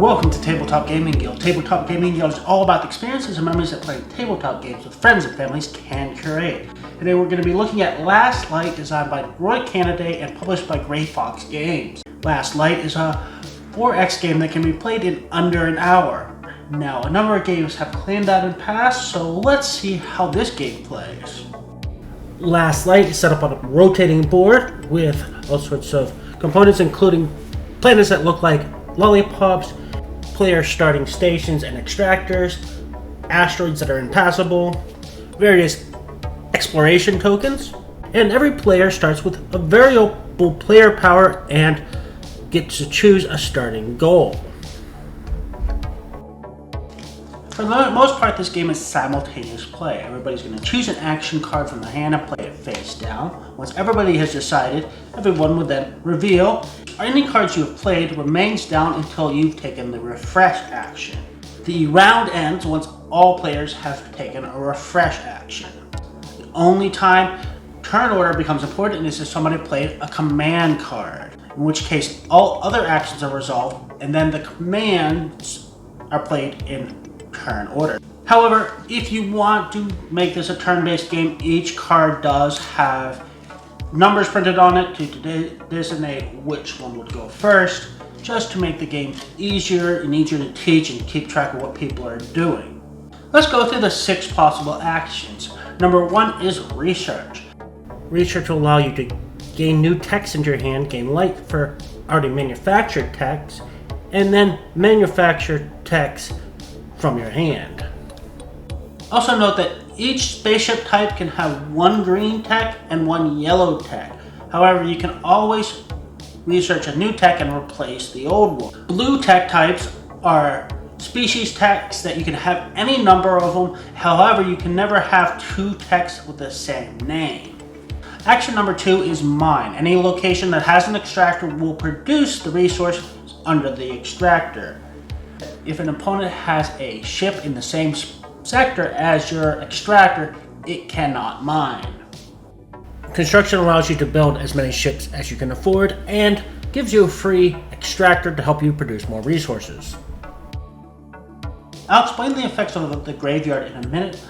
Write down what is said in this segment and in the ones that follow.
welcome to Tabletop Gaming Guild. Tabletop Gaming Guild is all about the experiences and memories that playing tabletop games with friends and families can create. Today we're going to be looking at Last Light, designed by Roy Cannaday and published by Gray Fox Games. Last Light is a 4X game that can be played in under an hour. Now, a number of games have claimed that in the past, so let's see how this game plays. Last Light is set up on a rotating board with all sorts of components, including planets that look like lollipops, player starting stations and extractors, asteroids that are impassable, various exploration tokens, and every player starts with a variable player power and gets to choose a starting goal. For the most part, this game is simultaneous play. Everybody's going to choose an action card from the hand and play it face down. Once everybody has decided, everyone will then reveal. Any cards you have played remains down until you've taken the refresh action. The round ends once all players have taken a refresh action. The only time turn order becomes important is if somebody played a command card, in which case all other actions are resolved and then the commands are played in turn order. However, if you want to make this a turn-based game, each card does have numbers printed on it to designate which one would go first, just to make the game easier to teach and keep track of what people are doing. Let's go through the 6 possible actions. Number 1 is research. Research will allow you to gain new text into your hand, gain light for already manufactured text, and then manufacture text from your hand. Also note that each spaceship type can have 1 green tech and 1 yellow tech. However, you can always research a new tech and replace the old one. Blue tech types are species techs that you can have any number of them. However, you can never have 2 techs with the same name. Action number 2 is mine. Any location that has an extractor will produce the resource under the extractor. If an opponent has a ship in the same sector as your extractor, it cannot mine. Construction allows you to build as many ships as you can afford and gives you a free extractor to help you produce more resources. I'll explain the effects of the graveyard in a minute,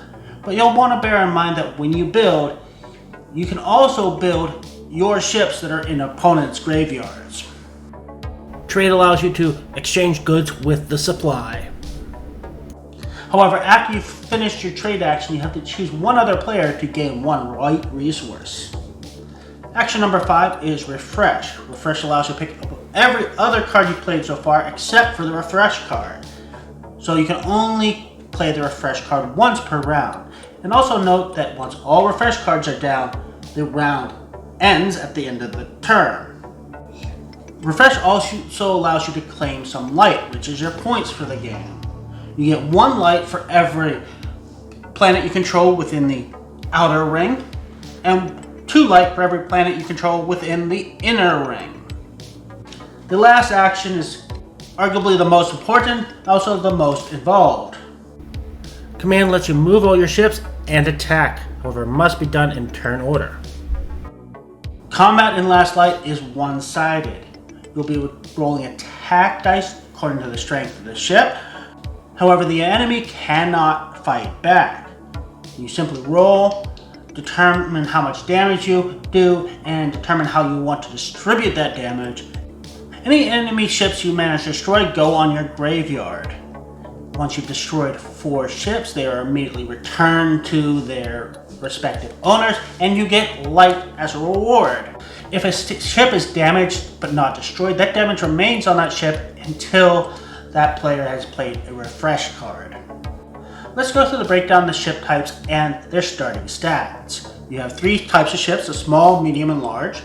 but you'll want to bear in mind that when you build, you can also build your ships that are in opponents' graveyards. Trade allows you to exchange goods with the supply. However, after you've finished your trade action, you have to choose one other player to gain 1 white resource. Action number 5 is refresh. Refresh allows you to pick up every other card you've played so far except for the refresh card. So you can only play the refresh card once per round. And also note that once all refresh cards are down, the round ends at the end of the turn. Refresh also allows you to claim some light, which is your points for the game. You get 1 light for every planet you control within the outer ring, and 2 light for every planet you control within the inner ring. The last action is arguably the most important, also the most involved. Command lets you move all your ships and attack, however it must be done in turn order. Combat in Last Light is one-sided. You'll be rolling attack dice according to the strength of the ship. However, the enemy cannot fight back. You simply roll, determine how much damage you do, and determine how you want to distribute that damage. Any enemy ships you manage to destroy go on your graveyard. Once you've destroyed 4 ships, they are immediately returned to their respective owners, and you get light as a reward. If a ship is damaged but not destroyed, that damage remains on that ship until that player has played a refresh card. Let's go through the breakdown of the ship types and their starting stats. You have 3 types of ships, a small, medium, and large.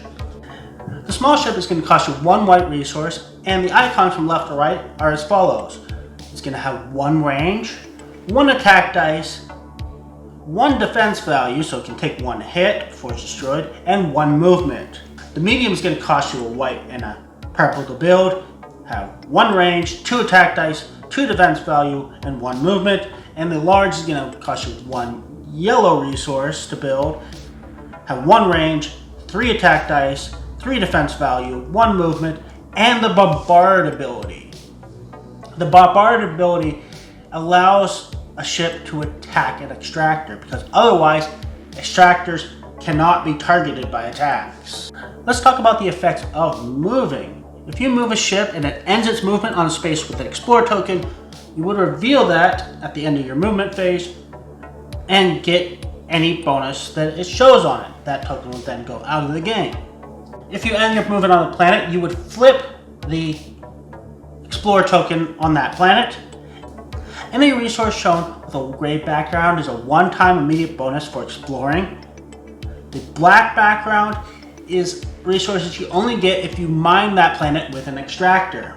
The small ship is going to cost you 1 white resource, and the icons from left to right are as follows. It's going to have 1 range, 1 attack dice, 1 defense value, so it can take 1 hit before it's destroyed, and 1 movement. The medium is going to cost you a white and a purple to build, have 1 range, 2 attack dice, 2 defense value, and 1 movement. And the large is going to cost you 1 yellow resource to build, have 1 range, 3 attack dice, 3 defense value, 1 movement, and the bombard ability. The bombard ability allows a ship to attack an extractor, because otherwise extractors cannot be targeted by attacks. Let's talk about the effects of moving. If you move a ship and it ends its movement on a space with an Explore token, you would reveal that at the end of your movement phase and get any bonus that it shows on it. That token will then go out of the game. If you end your movement on a planet, you would flip the Explore token on that planet. Any resource shown with a gray background is a one-time immediate bonus for exploring. The black background is resources you only get if you mine that planet with an extractor.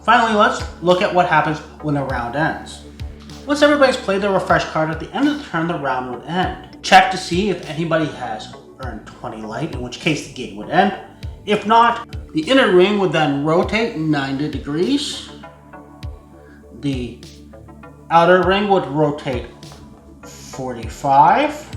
Finally, let's look at what happens when a round ends. Once everybody's played their refresh card, at the end of the turn the round would end. Check to see if anybody has earned 20 light, in which case the game would end. If not, the inner ring would then rotate 90 degrees. The outer ring would rotate 45.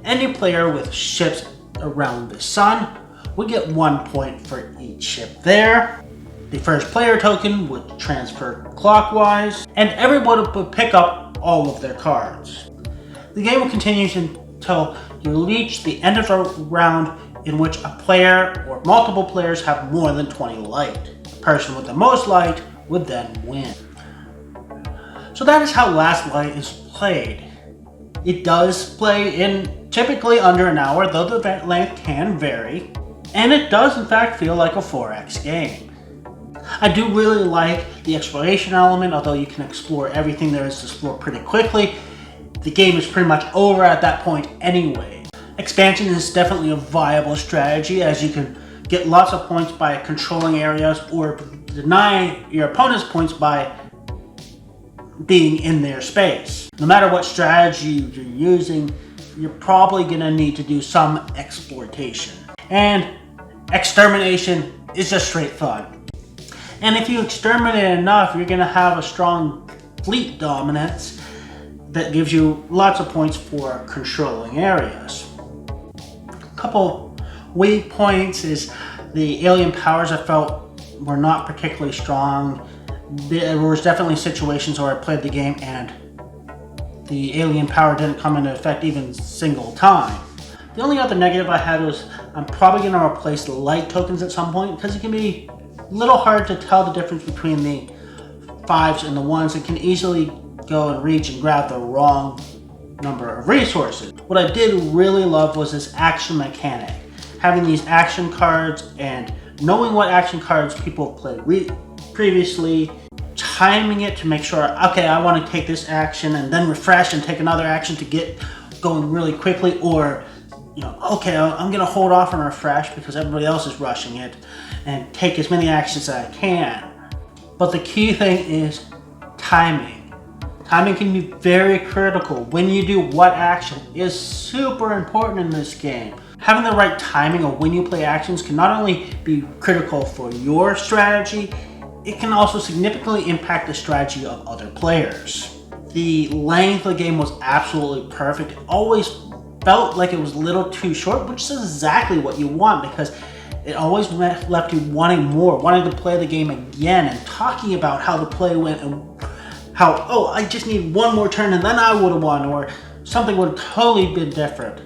Any player with ships around the sun would get 1 point for each ship there. The first player token would transfer clockwise, and everyone would pick up all of their cards. The game will continue until you reach the end of a round in which a player or multiple players have more than 20 light. The person with the most light would then win. So that is how Last Light is played. It does play in typically under an hour, though the event length can vary, and it does in fact feel like a 4X game. I do really like the exploration element, although you can explore everything there is to explore pretty quickly. The game is pretty much over at that point anyway. Expansion is definitely a viable strategy, as you can get lots of points by controlling areas or deny your opponent's points by being in their space. No matter what strategy you're using, you're probably going to need to do some exploitation. And extermination is just straight fun. And if you exterminate enough, you're going to have a strong fleet dominance that gives you lots of points for controlling areas. A couple weak points is the alien powers I felt were not particularly strong. There was definitely situations where I played the game and the alien power didn't come into effect even a single time. The only other negative I had was I'm probably going to replace the light tokens at some point, because it can be a little hard to tell the difference between the 5s and the 1s. It can easily go and reach and grab the wrong number of resources. What I did really love was this action mechanic. Having these action cards and knowing what action cards people have played previously, timing it to make sure, okay, I want to take this action and then refresh and take another action to get going really quickly, or okay, I'm going to hold off and refresh because everybody else is rushing it and take as many actions as I can. But the key thing is timing. Timing can be very critical. When you do what action is super important in this game. Having the right timing of when you play actions can not only be critical for your strategy, it can also significantly impact the strategy of other players. The length of the game was absolutely perfect. It always felt like it was a little too short, which is exactly what you want, because it always left you wanting more, wanting to play the game again and talking about how the play went and how, oh, I just need one more turn and then I would have won, or something would have totally been different.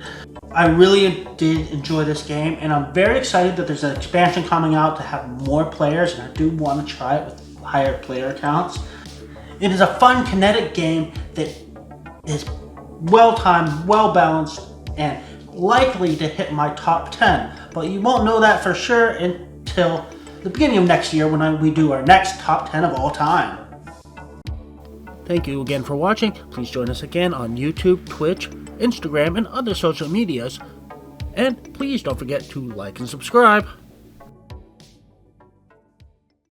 I really did enjoy this game, and I'm very excited that there's an expansion coming out to have more players, and I do want to try it with higher player counts. It is a fun, kinetic game that is well-timed, well-balanced, and likely to hit my top 10, but you won't know that for sure until the beginning of next year when we do our next top 10 of all time. Thank you again for watching. Please join us again on YouTube, Twitch, Instagram, and other social medias. And please don't forget to like and subscribe.